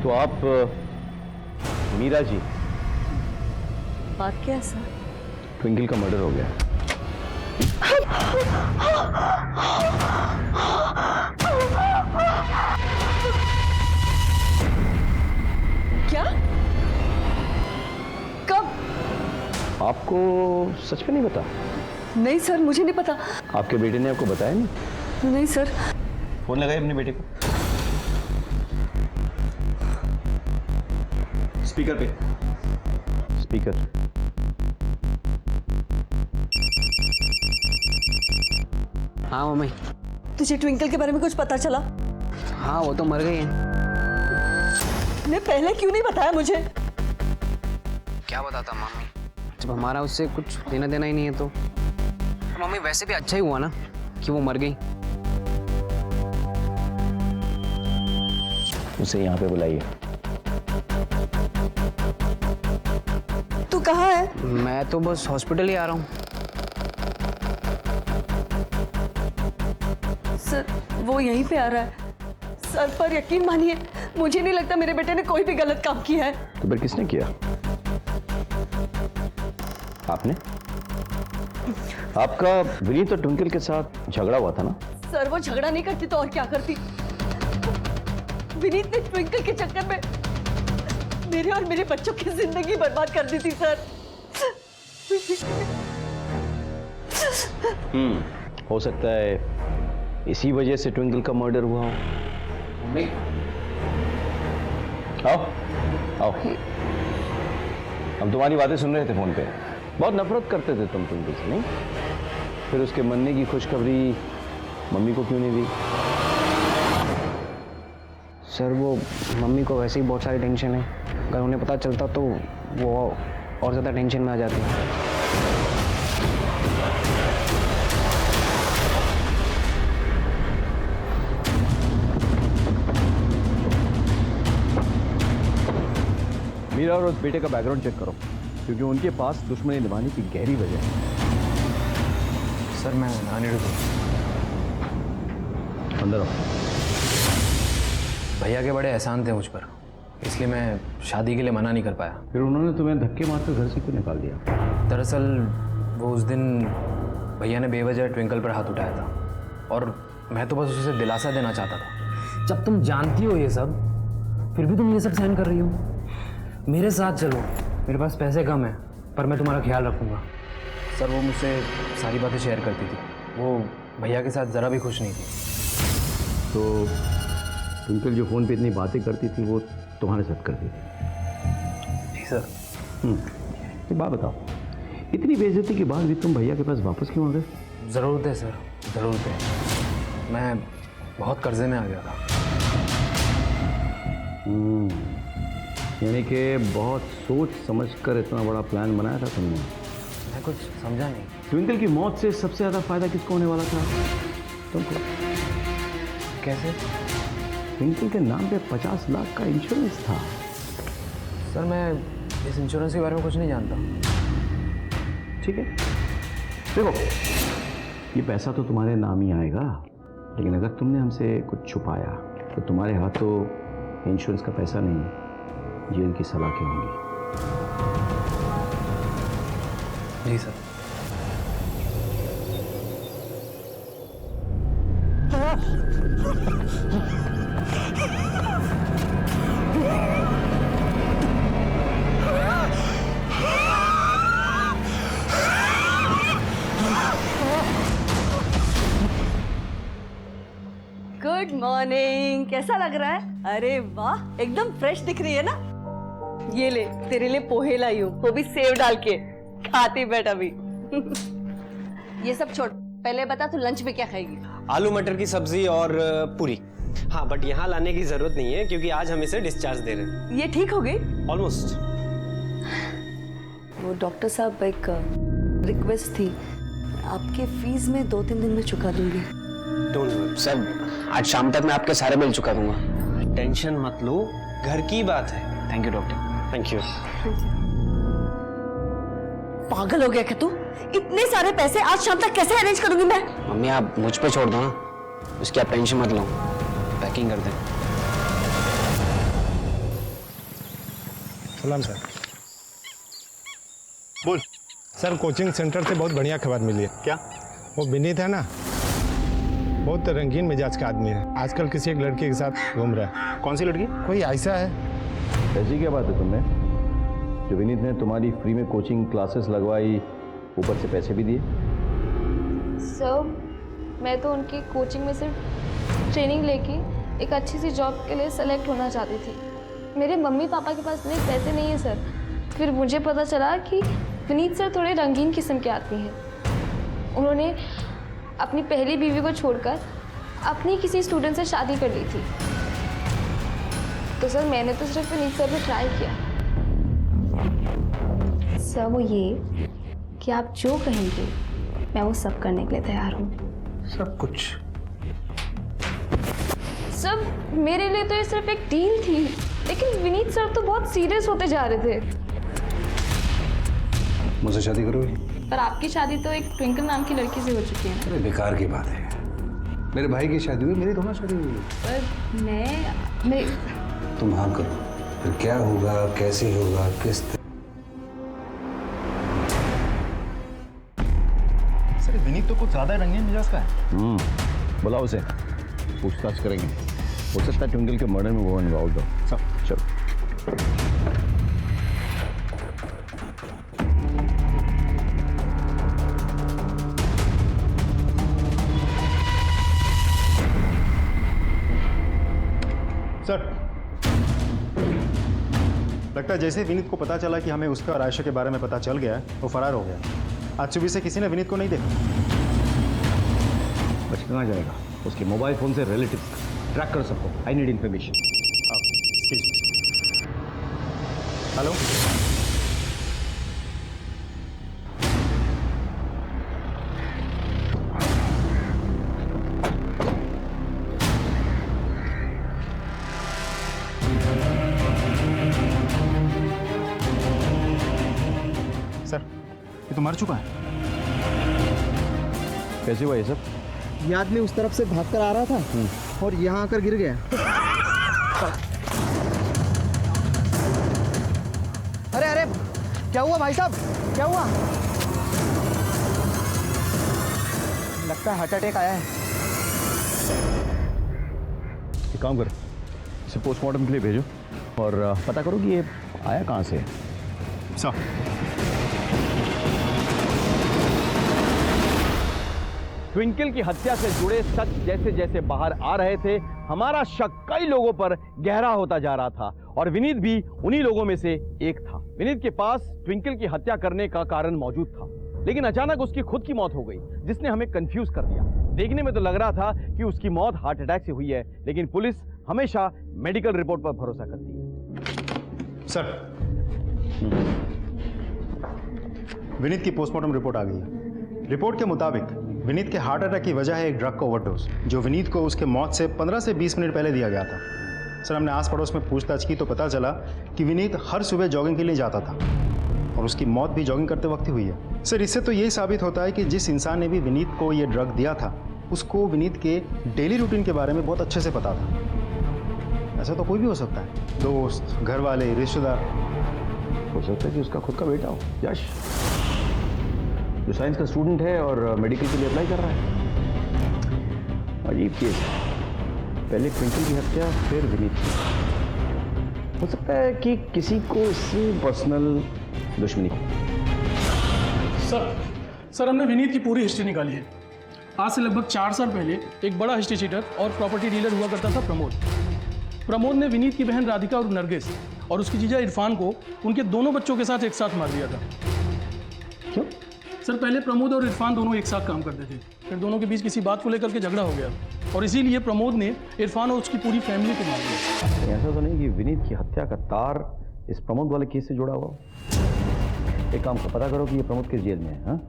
तो आप मीरा जी, बात क्या है सर? ट्विंकल का मर्डर हो गया। क्या? कब? आपको सच में नहीं पता? नहीं सर, मुझे नहीं पता। आपके बेटे ने आपको बताया नहीं? नहीं सर। फोन लगाइए अपने बेटे को। स्पीकर पे। स्पीकर। हाँ मम्मी। तुझे ट्विंकल के बारे में कुछ पता चला? हाँ वो तो मर गई है। ने पहले क्यों नहीं बताया मुझे? क्या बताता मम्मी, जब हमारा उससे कुछ लेना देना ही नहीं है तो मम्मी वैसे भी अच्छा ही हुआ ना कि वो मर गई। उसे यहाँ पे बुलाइए। तू कहाँ है? मैं तो बस हॉस्पिटल ही आ रहा हूँ। सर वो यहीं पे आ रहा है। सर पर यकीन मानिए, मुझे नहीं लगता मेरे बेटे ने कोई भी गलत काम किया है। तो फिर किसने किया? आपने? आपका विनीत और ट्विंकल के साथ झगड़ा हुआ था ना? सर वो झगड़ा नहीं करती तो और क्या करती? विनीत ने ट्विंकल के चक्कर में मेरे और मेरे बच्चों की जिंदगी बर्बाद कर दी थी सर। हो सकता है इसी वजह से ट्विंकल का मर्डर हुआ हो। मम्मी आओ आओ। हम तुम्हारी बातें सुन रहे थे फोन पे। बहुत नफरत करते थे तुम ट्विंकल से, नहीं? फिर उसके मरने की खुशखबरी मम्मी को क्यों नहीं दी? सर वो मम्मी को वैसे ही बहुत सारी टेंशन है, अगर उन्हें पता चलता तो वो और ज़्यादा टेंशन में आ जाती है। मीरा और उस बेटे का बैकग्राउंड चेक करो, क्योंकि उनके पास दुश्मनी निभाने की गहरी वजह है। सर मैं आने रुकूँ? अंदर आओ। भैया के बड़े एहसान थे मुझ पर, इसलिए मैं शादी के लिए मना नहीं कर पाया। फिर उन्होंने तुम्हें धक्के मारकर घर से क्यों निकाल दिया? दरअसल वो उस दिन भैया ने बेवजह ट्विंकल पर हाथ उठाया था और मैं तो बस उसे दिलासा देना चाहता था। जब तुम जानती हो ये सब, फिर भी तुम ये सब सहन कर रही हो। मेरे साथ चलो, मेरे पास पैसे कम है पर मैं तुम्हारा ख्याल रखूँगा। सर वो मुझसे सारी बातें शेयर करती थी, वो भैया के साथ ज़रा भी खुश नहीं थी। तो ट्विंकल जो फोन पे इतनी बातें करती थी वो तुम्हारे साथ करती थी? जी सर। एक बात बताओ, इतनी बेइज्जती के बाद भी तुम भैया के पास वापस क्यों आ गए? ज़रूरत है सर, ज़रूरत है। मैं बहुत कर्जे में आ गया था। यानी कि बहुत सोच समझकर इतना बड़ा प्लान बनाया था तुमने। मैं कुछ समझा नहीं। ट्विंकल की मौत से सबसे ज़्यादा फायदा किसको होने वाला था? तुमको। कैसे? ट्विंकल के नाम पे 50 लाख का इंश्योरेंस था। सर मैं इस इंश्योरेंस के बारे में कुछ नहीं जानता। ठीक है, देखो ये पैसा तो तुम्हारे नाम ही आएगा, लेकिन अगर तुमने हमसे कुछ छुपाया तो तुम्हारे हाथों इंश्योरेंस का पैसा नहीं, जेल की सलाखें होंगी। जी सर। Good morning. कैसा लग रहा है? अरे वाह, एकदम फ्रेश दिख रही है ना। ये ले, तेरे लिए पोहे लाई हूँ, वो भी सेव डाल के। खाती बैठ अभी। ये सब छोड़, पहले बता तू लंच में क्या खाएगी? आलू मटर की सब्जी और पूरी। हाँ बट यहाँ लाने की जरूरत नहीं है क्योंकि आज हम इसे डिस्चार्ज दे रहे हैं। ये ठीक हो गई? ऑलमोस्ट। वो डॉक्टर साहब, एक रिक्वेस्ट थी, आपके फीस में 2-3 दिन में चुका दूंगी। Don't worry. सर आज शाम तक मैं आपके सारे बिल चुका दूंगा। टेंशन मत लो, घर की बात है। Thank you doctor. Thank you. पागल हो गया क्या तू? इतने सारे पैसे आज शाम तक कैसे अरेंज करूंगी मैं? मम्मी आप मुझ पे छोड़ दो ना, उसकी आप टेंशन मत लो, पैकिंग कर दें। सलाम सर। बोल सर, कोचिंग सेंटर से बहुत बढ़िया खबर मिली है। क्या? वो विनीत है ना, बहुत रंगीन मिजाज का आदमी है। आजकल किसी एक लड़की के साथ घूम रहा है। कौन सी लड़की? कोई ऐसा है। ऐसी क्या बात है तुमने जो विनीत ने तुम्हारी फ्री में कोचिंग क्लासेस लगवाई, ऊपर से पैसे भी दिए? सर, मैं तो उनकी कोचिंग में सिर्फ ट्रेनिंग लेके एक अच्छी सी जॉब के लिए सेलेक्ट होना चाहती थी। मेरे मम्मी पापा के पास इतने पैसे नहीं है सर। फिर मुझे पता चला कि विनीत सर थोड़े रंगीन किस्म के आदमी हैं। उन्होंने अपनी पहली बीवी को छोड़कर अपनी किसी स्टूडेंट से शादी कर ली थी। तो सर मैंने तो सिर्फ विनीत सर पे ट्राई किया। सर वो ये कि आप जो कहेंगे मैं वो सब करने के लिए तैयार हूँ। सब कुछ? सर मेरे लिए तो ये सिर्फ एक डील थी, लेकिन विनीत सर तो बहुत सीरियस होते जा रहे थे। मुझसे शादी करोगी? पर आपकी शादी तो एक ट्विंकल नाम की लड़की से हो चुकी है। अरे बेकार की बात है। मेरे भाई की शादी हुई, मेरी थोड़ा शादी हुई। पर मैं तुम हाँ करो, फिर क्या होगा, कैसे होगा, किस सर विनीत तो कुछ ज़्यादा रंगीन मिजाज का है। बुलाओ उसे, पूछताछ करेंगे। हो सकता है ट्विंकल के मर्डर में वो इन्वॉल्व हो। सब चलो। सर लगता है जैसे विनीत को पता चला कि हमें उसका और आयशा के बारे में पता चल गया है, वो फरार हो गया। आज सुबह से किसी ने विनीत को नहीं देखा। बच कहाँ जाएगा? उसके मोबाइल फोन से रिलेटिव ट्रैक कर सबको। I need information. Hello, sir ये तो मर चुका है। कैसे हुआ ये सब? ये आदमी उस तरफ से भागकर आ रहा था और यहाँ आकर गिर गया। अरे अरे क्या हुआ भाई साहब, क्या हुआ? लगता है हार्ट अटैक आया है। एक काम कर, इसे पोस्टमार्टम के लिए भेजो और पता करो कि ये आया कहाँ से है। सर ट्विंकल की हत्या से जुड़े सच जैसे जैसे बाहर आ रहे थे, हमारा शक कई लोगों पर गहरा होता जा रहा था और विनीत भी उन्हीं लोगों में से एक था। विनीत के पास ट्विंकल की हत्या करने का कारण मौजूद था, लेकिन अचानक उसकी खुद की मौत हो गई, जिसने हमें कंफ्यूज कर दिया। देखने में तो लग रहा था कि उसकी मौत हार्ट अटैक से हुई है, लेकिन पुलिस हमेशा मेडिकल रिपोर्ट पर भरोसा करती है। सर विनीत की पोस्टमार्टम रिपोर्ट आ गई है। रिपोर्ट के मुताबिक विनीत के हार्ट अटैक की वजह है एक ड्रग का ओवरडोज, जो विनीत को उसके मौत से 15 से 20 मिनट पहले दिया गया था। सर हमने आस पड़ोस में पूछताछ की तो पता चला कि विनीत हर सुबह जॉगिंग के लिए जाता था और उसकी मौत भी जॉगिंग करते वक्त ही हुई है। सर इससे तो यही साबित होता है कि जिस इंसान ने भी विनीत को ये ड्रग दिया था, उसको विनीत के डेली रूटीन के बारे में बहुत अच्छे से पता था। ऐसा तो कोई भी हो सकता है, दोस्त, घर वाले, रिश्तेदार। हो सकता है कि उसका खुद का बेटा हो, यश, जो साइंस का स्टूडेंट है और मेडिकल के लिए अप्लाई कर रहा है। अजीब केस है, पहले ट्विंकल की हत्या फिर विनीत की। हो सकता है कि किसी को इससे पर्सनल दुश्मनी हो। सर हमने विनीत की पूरी हिस्ट्री निकाली है। आज से लगभग 4 साल पहले एक बड़ा हिस्ट्री चीटर और प्रॉपर्टी डीलर हुआ करता था प्रमोद ने विनीत की बहन राधिका और नरगिस और उसकी जीजा इरफान को उनके दोनों बच्चों के साथ एक साथ मार दिया था। क्यों? सर पहले प्रमोद और इरफान दोनों एक साथ काम करते थे, फिर दोनों के बीच किसी बात को लेकर के झगड़ा हो गया और इसीलिए प्रमोद ने इरफान और उसकी पूरी फैमिली को मार दिया। ऐसा तो नहीं कि विनीत की हत्या का तार इस प्रमोद वाले केस से जुड़ा हुआ हो? एक काम का पता करो कि ये प्रमोद किस जेल में है। हाँ,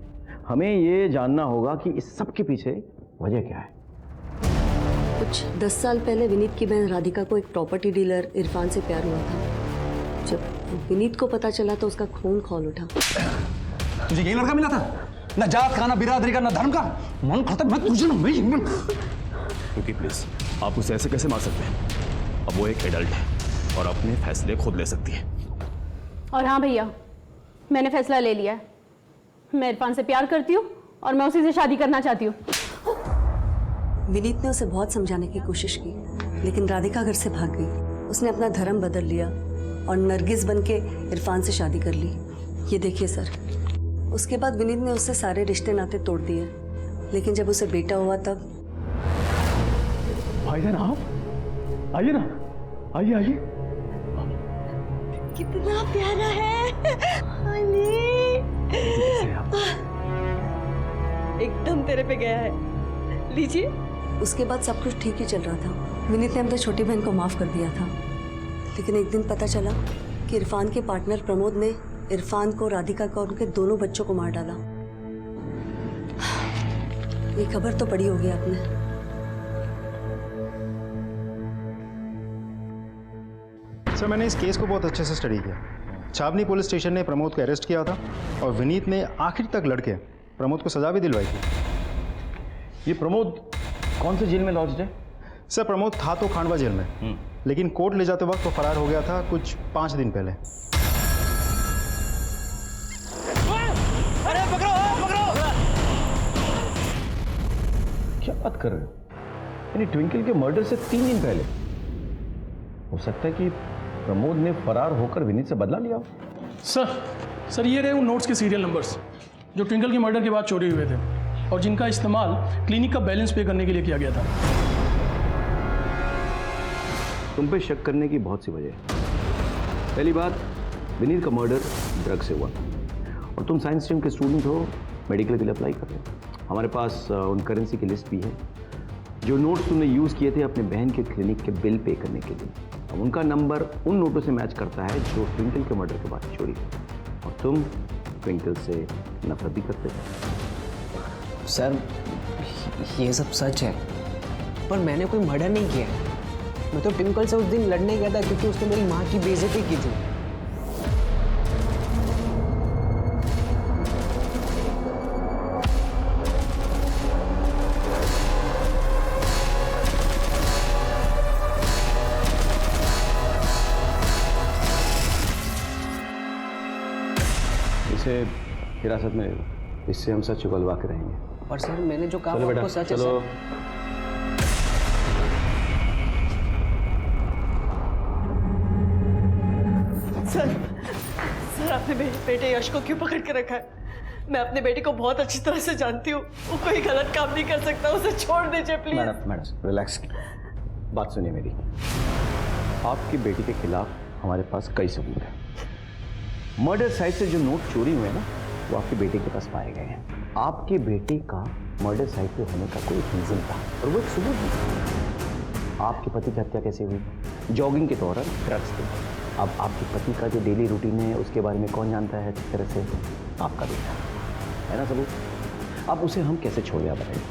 हमें ये जानना होगा कि इस सब के पीछे वजह क्या है। कुछ 10 साल पहले विनीत की बहन राधिका को एक प्रॉपर्टी डीलर इरफान से प्यार हुआ था। जब विनीत को पता चला तो उसका खून खौल उठा। तुझे यही लड़का मिला था? ना जात का, ना बिरादरी का, ना धर्म का। मन खत्म, मैं तुझे ना मैं क्योंकि प्लीज आप उसे ऐसे कैसे मार सकते हैं? अब वो एक एडल्ट है और अपने फैसले खुद ले सकती है। और हाँ भैया, मैंने फैसला ले लिया है। मैं इरफान से प्यार करती हूँ और मैं उसी से शादी करना चाहती हूँ। विनीत ने उसे बहुत समझाने की कोशिश की, लेकिन राधिका घर से भाग गई। उसने अपना धर्म बदल लिया और नरगिस बनके इरफान से शादी कर ली। ये देखिए सर, उसके बाद विनीत ने उससे सारे रिश्ते नाते तोड़ दिए, लेकिन जब उसे बेटा हुआ तब। भाईजान आप आइए ना, आइए आइए। कितना प्यारा है एकदम तेरे पे गया है। लीजिए। उसके बाद सब कुछ ठीक ही चल रहा था। विनीत ने अपनी छोटी बहन को माफ कर दिया था, लेकिन एक दिन पता चला कि इरफान के पार्टनर प्रमोद ने इरफान को, राधिका को और उनके दोनों बच्चों को मार डाला। ये खबर तो पड़ी होगी आपने। सर, मैंने इस केस को बहुत अच्छे से स्टडी किया। छावनी पुलिस स्टेशन ने प्रमोद को अरेस्ट किया था और विनीत ने आखिर तक लड़के प्रमोद को सजा भी दिलवाई थी। ये प्रमोद कौन से जेल में लॉज्ड है? सर, प्रमोद था तो खांडवा जेल में, लेकिन कोर्ट ले जाते वक्त वो फरार हो गया था कुछ 5 दिन पहले। अरे पकड़ो पकड़ो! क्या बात कर रहे हो? यानी ट्विंकल के मर्डर से 3 दिन पहले हो सकता है कि प्रमोद ने फरार होकर विनीत से बदला लिया हो। सर ये रहे उन नोट्स के सीरियल नंबर्स जो ट्विंकल के मर्डर के बाद चोरी हुए थे और जिनका इस्तेमाल क्लिनिक का बैलेंस पे करने के लिए किया गया था। तुम पे शक करने की बहुत सी वजह है। पहली बात, विनीत का मर्डर ड्रग से हुआ और तुम साइंस स्ट्रीम के स्टूडेंट हो, मेडिकल के लिए अप्लाई कर रहे हो। हमारे पास उन करेंसी की लिस्ट भी है जो नोट्स तुमने यूज़ किए थे अपने बहन के क्लिनिक के बिल पे करने के लिए। अब उनका नंबर उन नोटों से मैच करता है जो ट्विंकल के मर्डर के बाद चोरी हुई, और तुम ट्विंकल से नफरत भी करते थे। सर, ये सब सच है, पर मैंने कोई मर्डर नहीं किया है। मैं तो ट्विंकल से उस दिन लड़ने गया था क्योंकि उसने मेरी माँ की बेइज्जती की थी। इसे हिरासत में ले लो, इससे हम सच उगलवा के रहेंगे। पर सर, मैंने जो कहा चलो वो बेटा, आपको सच है चलो। सर आपने बेटे यश को क्यों पकड़ के रखा है? मैं अपने बेटे को बहुत अच्छी तरह से जानती हूँ, वो कोई गलत काम नहीं कर सकता। उसे छोड़ दीजिए प्लीज। मैडम रिलैक्स, बात सुनिए मेरी। आपकी बेटी के खिलाफ हमारे पास कई सबूत हैं। मर्डर साइट से जो नोट चोरी हुए ना, वो आपके बेटे के पास पाए गए हैं। आपके बेटे का मर्डर साइट पे होने का कोई रीजन था और वो एक सबूत भी। आपके पति की हत्या कैसे हुई? जॉगिंग के दौरान ड्रग्स थे। अब आपके पति का जो डेली रूटीन है उसके बारे में कौन जानता है अच्छी तरह से? आपका बेटा है ना सबूत। अब उसे हम कैसे छोड़ दिया बताइए।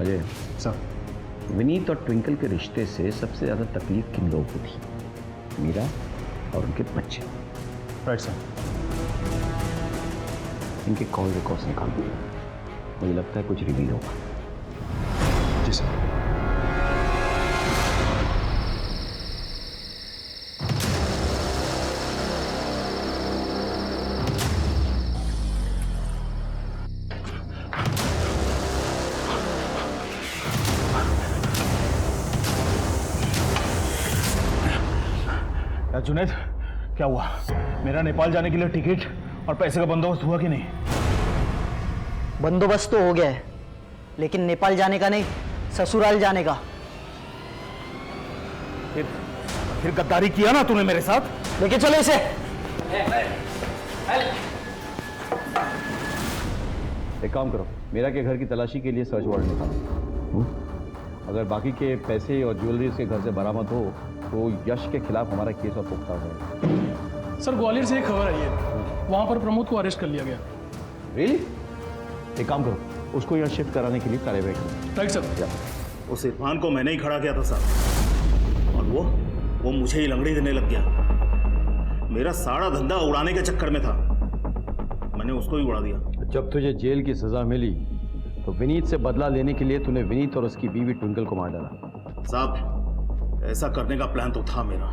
अजय सर, विनीत और ट्विंकल के रिश्ते से सबसे ज़्यादा तकलीफ किन लोगों को थी? मीरा और उनके बच्चे। Right sir. इनके कॉल रिकॉर्ड्स निकाल दो, मुझे लगता है कुछ रिवील होगा। जी सर। जुनैद, क्या हुआ? मेरा नेपाल जाने के लिए टिकट और पैसे का बंदोबस्त हुआ कि नहीं? बंदोबस्त तो हो गया है, लेकिन नेपाल जाने का नहीं, ससुराल जाने का। फिर गद्दारी किया ना तूने मेरे साथ? लेके चलो इसे। एक काम करो, मेरा के घर की तलाशी के लिए सर्च वारंट निकालो। अगर बाकी के पैसे और ज्वेलरी उसके घर से बरामद हो तो यश के खिलाफ हमारा केस और पुख्ता है। सर, ग्वालियर से एक खबर आई है, वहां पर प्रमोद को अरेस्ट कर लिया गया। रियली? एक काम करो, उसको यहाँ शिफ्ट कराने के लिए कार्रवाई करो। Right sir. उस इरफान को मैंने ही खड़ा किया था साहब, और वो मुझे ही लंगड़ी देने लग गया। मेरा सारा धंधा उड़ाने के चक्कर में था। मैंने उसको ही उड़ा दिया। जब तुझे जेल की सजा मिली तो विनीत से बदला लेने के लिए तूने विनीत और उसकी बीवी ट्विंकल को मार डाला। साहब, ऐसा करने का प्लान तो था मेरा,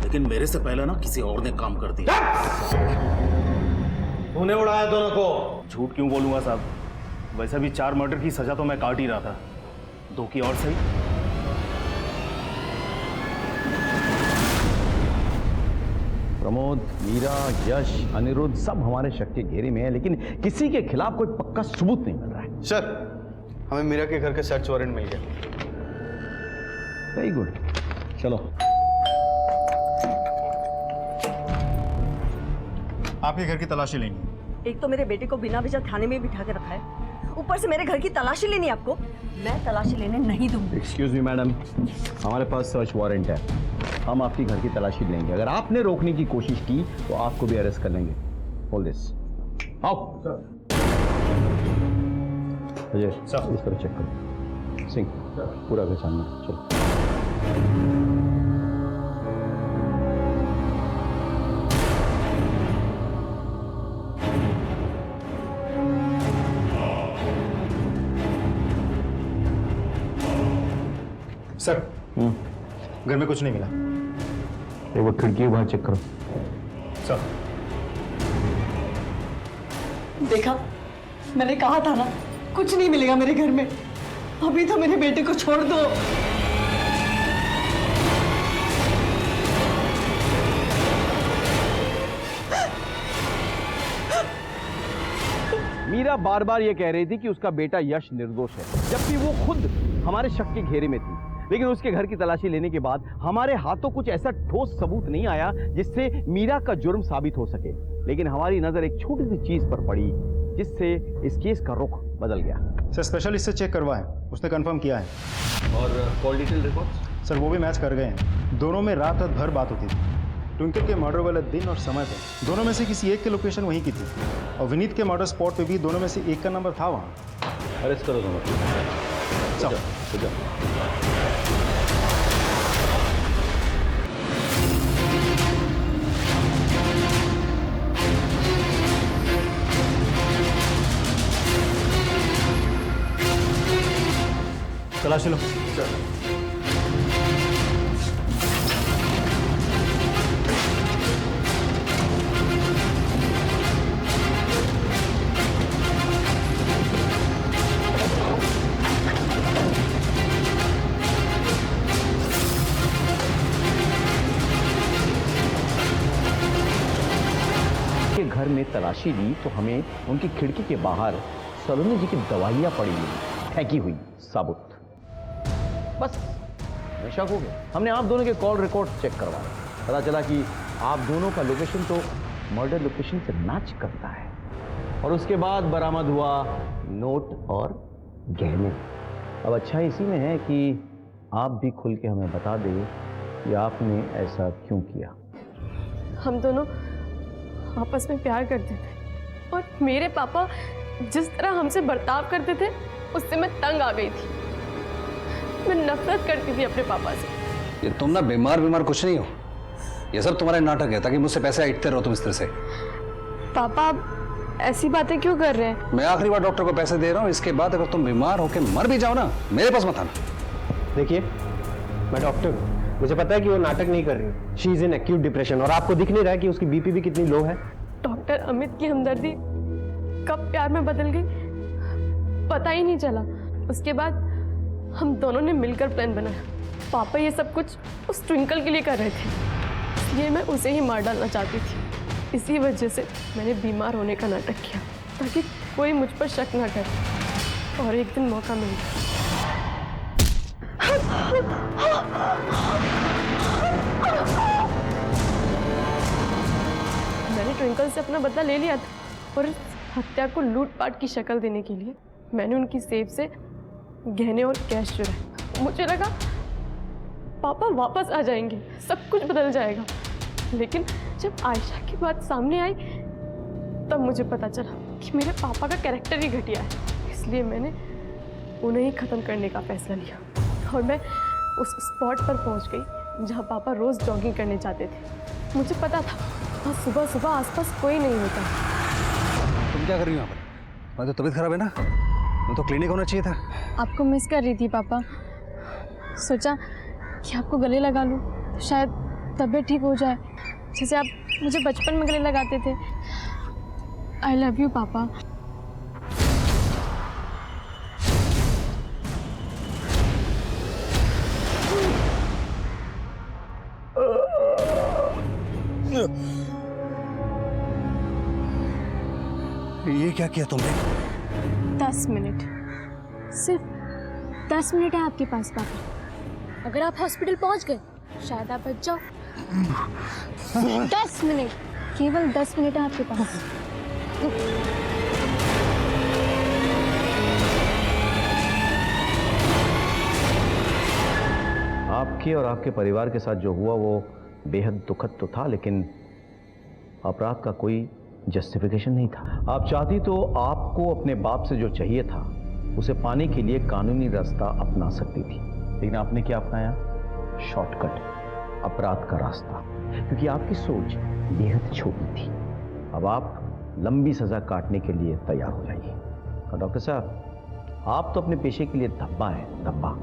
लेकिन मेरे से पहले ना किसी और ने काम कर दिया। तूने उड़ाया दोनों को? झूठ क्यों बोलूंगा साहब, वैसे भी 4 मर्डर की सजा तो मैं काट ही रहा था, 2 की और सही। प्रमोद, मीरा, यश, अनिरुद्ध सब हमारे शक के घेरे में है, लेकिन किसी के खिलाफ कोई पक्का सबूत नहीं मिल रहा है। सर, हमें मीरा के घर का सर्च वारंट मिल गया। वेरी गुड, चलो। आपके घर की तलाशी लेनी है। एक तो मेरे बेटे को बिना वजह थाने में बिठा के रखा है, ऊपर से मेरे घर की तलाशी लेनी है आपको। मैं तलाशी लेने नहीं दूंगी। एक्सक्यूज मी मैडम, हमारे पास सर्च वारंट है, हम आपकी घर की तलाशी लेंगे। अगर आपने रोकने की कोशिश की तो आपको भी अरेस्ट कर लेंगे। Hold this. आओ अजय, इस तरह चेक करो। सिंह, पूरा पहचानना। चलो। सर, घर में कुछ नहीं मिला। एक बार खिड़की के बाहर चेक करो। सर, देखा, मैंने कहा था ना, कुछ नहीं मिलेगा मेरे घर में। अभी तो मेरे बेटे को छोड़ दो। मीरा बार बार ये कह रही थी कि उसका बेटा यश निर्दोष है, जबकि वो खुद हमारे शक के घेरे में थी। लेकिन उसके घर की तलाशी लेने के बाद हमारे हाथों कुछ ऐसा ठोस सबूत नहीं आया जिससे मीरा का जुर्म साबित हो सके। लेकिन हमारी नजर एक छोटी सी चीज पर पड़ी जिससे इस केस का रुख बदल गया। सर, स्पेशलिस्ट से चेक करवाएं, उसने कंफर्म किया है। और कॉल डिटेल रिकॉर्ड्स? सर, वो भी मैच कर गए हैं। दोनों में रात भर बात होती थी। ट्विंकल के मर्डर वाले दिन और समय पे दोनोदोनों में से किसी एक की लोकेशन वहीं की थी, और विनीत के मर्डर स्पॉट पे भी दोनों में से एक का नंबर था वहाँ। अरेस्ट करो दोनों। चलो। तलाशी लो। के घर में तलाशी ली तो हमें उनकी खिड़की के बाहर सलोनी जी की दवाइयां पड़ी हुई, फेंकी हुई साबुत। बस मैं शक हो गया। हमने आप दोनों के कॉल रिकॉर्ड चेक करवाए, पता चला कि आप दोनों का लोकेशन तो मर्डर लोकेशन से मैच करता है। और उसके बाद बरामद हुआ नोट और गहने। अब अच्छा इसी में है कि आप भी खुल के हमें बता दें कि आपने ऐसा क्यों किया। हम दोनों आपस में प्यार करते थे और मेरे पापा जिस तरह हमसे बर्ताव करते थे उससे मैं तंग आ गई थी। मैं नफरत करती थी अपने पापा से। ये तुम ना बीमार कुछ नहीं हो, ये सब तुम्हारे नाटक है ताकि मुझसे पैसे ऐंठते रहो तुम इस तरह से। पापा आप ऐसी बातें क्यों कर रहे हैं? मैं आखिरी बार डॉक्टर को पैसे दे रहा हूँ, इसके बाद अगर तुम बीमार होकर मर भी जाओ ना, मेरे पास मत आना। देखिए, मैं डॉक्टर हूँ, मुझे पता है कि वो नाटक नहीं कर रही। She is in acute depression और आपको दिख नहीं रहा है कि उसकी बीपी भी कितनी लो है। डॉक्टर अमित की हमदर्दी कब प्यार में बदल गई पता ही नहीं चला। उसके बाद हम दोनों ने मिलकर प्लान बनाया। पापा ये सब कुछ उस ट्विंकल के लिए कर रहे थे, इसलिए मैं उसे ही मार डालना चाहती थी। इसी वजह से मैंने बीमार होने का नाटक किया ताकि कोई मुझ पर शक ना करे। और एक दिन मौका मिल गया। मैंने ट्विंकल से अपना बदला ले लिया था और इस हत्या को लूटपाट की शक्ल देने के लिए मैंने उनकी सेफ से गहने और कैश चुराए। मुझे लगा पापा वापस आ जाएंगे, सब कुछ बदल जाएगा। लेकिन जब आयशा की बात सामने आई तब मुझे पता चला कि मेरे पापा का कैरेक्टर ही घटिया है। इसलिए मैंने उन्हें ही ख़त्म करने का फैसला लिया और मैं उस स्पॉट पर पहुंच गई जहां पापा रोज़ जॉगिंग करने जाते थे। मुझे पता था वहाँ सुबह सुबह आसपास कोई नहीं होता। क्या कर रही हो यहाँ पर? मैं तो तबीयत खराब है ना, मैं तो क्लिनिक होना चाहिए था। आपको मिस कर रही थी पापा, सोचा कि आपको गले लगा लूँ तो शायद तबीयत ठीक हो जाए, जैसे आप मुझे बचपन में गले लगाते थे। आई लव यू पापा। ये क्या किया तुमने? 10 मिनट, सिर्फ 10 मिनट है आपके पास पापा। अगर आप हॉस्पिटल पहुंच गए शायद आप बच जाओ। 10 मिनट, केवल 10 मिनट है आपके पास। आपके और आपके परिवार के साथ जो हुआ वो बेहद दुखद तो था, लेकिन अपराध का कोई जस्टिफिकेशन नहीं था। आप चाहती तो आपको अपने बाप से जो चाहिए था उसे पाने के लिए कानूनी रास्ता अपना सकती थी, लेकिन आपने क्या अपनाया? शॉर्टकट, अपराध का रास्ता, क्योंकि आपकी सोच बेहद छोटी थी। अब आप लंबी सजा काटने के लिए तैयार हो जाइए। और डॉक्टर साहब, आप तो अपने पेशे के लिए धब्बा है, धब्बा।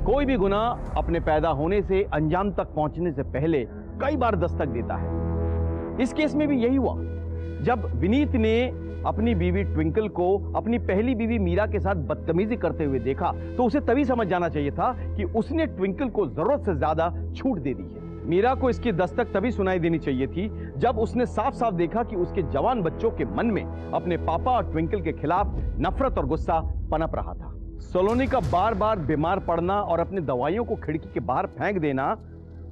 कोई भी गुनाह अपने पैदा होने से अंजाम तक पहुंचने से पहले कई बार दस्तक देता है। इस केस में भी यही हुआ। जब विनीत ने अपनी बीवी ट्विंकल को अपनी पहली बीवी मीरा के साथ बदतमीजी करते हुए देखा तो उसे तभी समझ जाना चाहिए था कि उसने ट्विंकल को जरूरत से ज्यादा छूट दे दी है। मीरा को इसकी दस्तक तभी सुनाई देनी चाहिए थी जब उसने साफ साफ देखा कि उसके जवान बच्चों के मन में अपने पापा और ट्विंकल के खिलाफ नफरत और गुस्सा पनप रहा था। सलोनी का बार बार बीमार पड़ना और अपनी दवाइयों को खिड़की के बाहर फेंक देना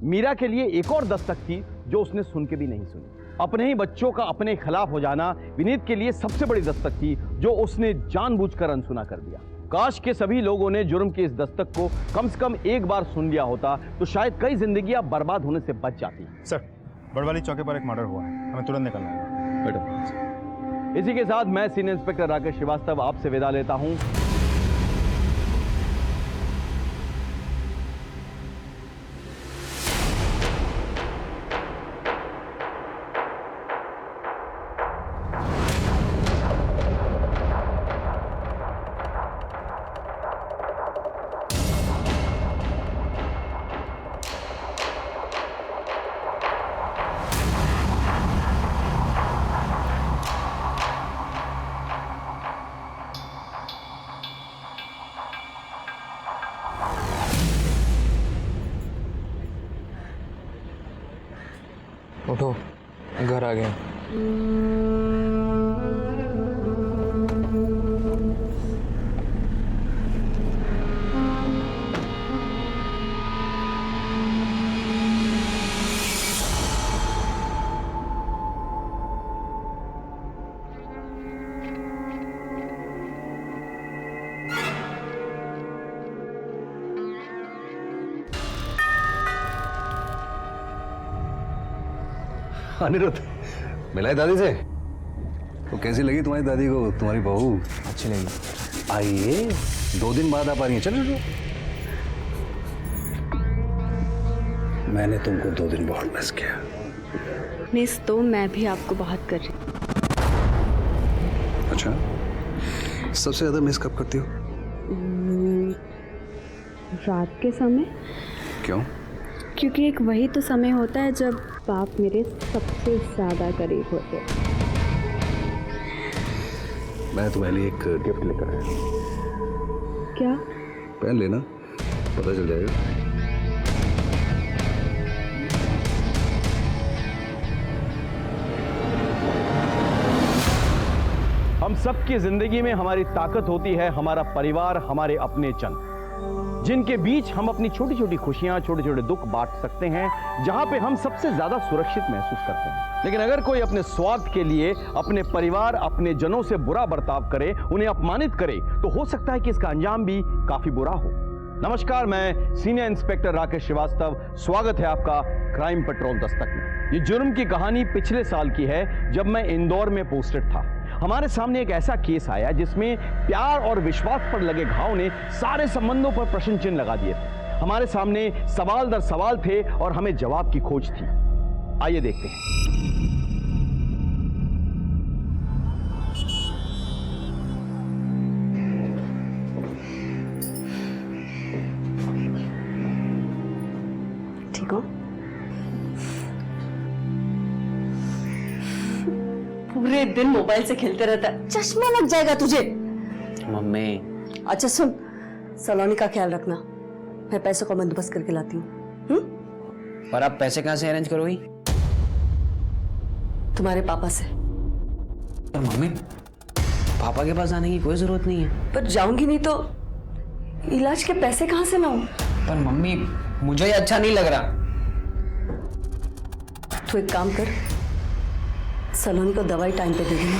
मीरा के लिए एक और दस्तक थी जो उसने सुन के भी नहीं सुनी। अपने ही बच्चों का अपने खिलाफ हो जाना विनीत के लिए सबसे बड़ी दस्तक थी जो उसने जानबूझकर अनसुना कर दिया। काश के सभी लोगों ने जुर्म की इस दस्तक को कम से कम एक बार सुन लिया होता तो शायद कई जिंदगियां बर्बाद होने से बच जाती। सर, बड़वाली चौकी पर एक मर्डर हुआ है, हमें तुरंत निकलना है। बेटा, इसी के साथ मैं सीनियर इंस्पेक्टर राकेश श्रीवास्तव आपसे विदा लेता हूं। उठो, घर आ गए। अनिरुद्ध, मिला है दादी से? तो कैसी लगी तुम्हारी दादी को तुम्हारी बहू? अच्छी लगी। आइए, 2 दिन बाद आप आ रही हैं। चलो। मैंने तुमको 2 दिन बहुत मिस किया। मिस तो मैं भी आपको बहुत कर रही हूँ। अच्छा, सबसे ज्यादा मिस कब करती हो? रात के समय। क्यों? क्योंकि एक वही तो समय होता है जब बाप मेरे सबसे ज्यादा करीब होते हैं। मैं तुम्हारे लिए एक गिफ्ट लेकर आया। क्या? पहन लेना, पता चल जाएगा। हम सबकी जिंदगी में हमारी ताकत होती है हमारा परिवार, हमारे अपने जन, जिनके बीच हम अपनी छोटी छोटी खुशियां, छोटे छोटे दुख बांट सकते हैं, जहां पे हम सबसे ज्यादा सुरक्षित महसूस करते हैं। लेकिन अगर कोई अपने स्वार्थ के लिए अपने परिवार, अपने जनों से बुरा बर्ताव करे, उन्हें अपमानित करे, तो हो सकता है कि इसका अंजाम भी काफी बुरा हो। नमस्कार, मैं सीनियर इंस्पेक्टर राकेश श्रीवास्तव। स्वागत है आपका क्राइम पेट्रोल दस्तक में। ये जुर्म की कहानी पिछले साल की है, जब मैं इंदौर में पोस्टेड था। हमारे सामने एक ऐसा केस आया जिसमें प्यार और विश्वास पर लगे घाव ने सारे संबंधों पर प्रश्न चिन्ह लगा दिए थे। हमारे सामने सवाल दर सवाल थे और हमें जवाब की खोज थी। आइए देखते हैं। ठीक हो? पूरे दिन मोबाइल से खेलते रहता है, चश्मा लग जाएगा तुझे। मम्मी। अच्छा सुन, सलोनी का ख्याल रखना, मैं पैसों का बंदोबस्त करके लाती हूँ। पर आप पैसे कहाँ से अरेंज करोगी? तुम्हारे पापा से। पर मम्मी, पापा के पास जाने की कोई जरूरत नहीं है। पर जाऊंगी नहीं तो इलाज के पैसे कहाँ से लाऊं? पर मम्मी, मुझे ये अच्छा नहीं लग रहा। तो एक काम कर, सलोनी को दवाई टाइम पे दे देना।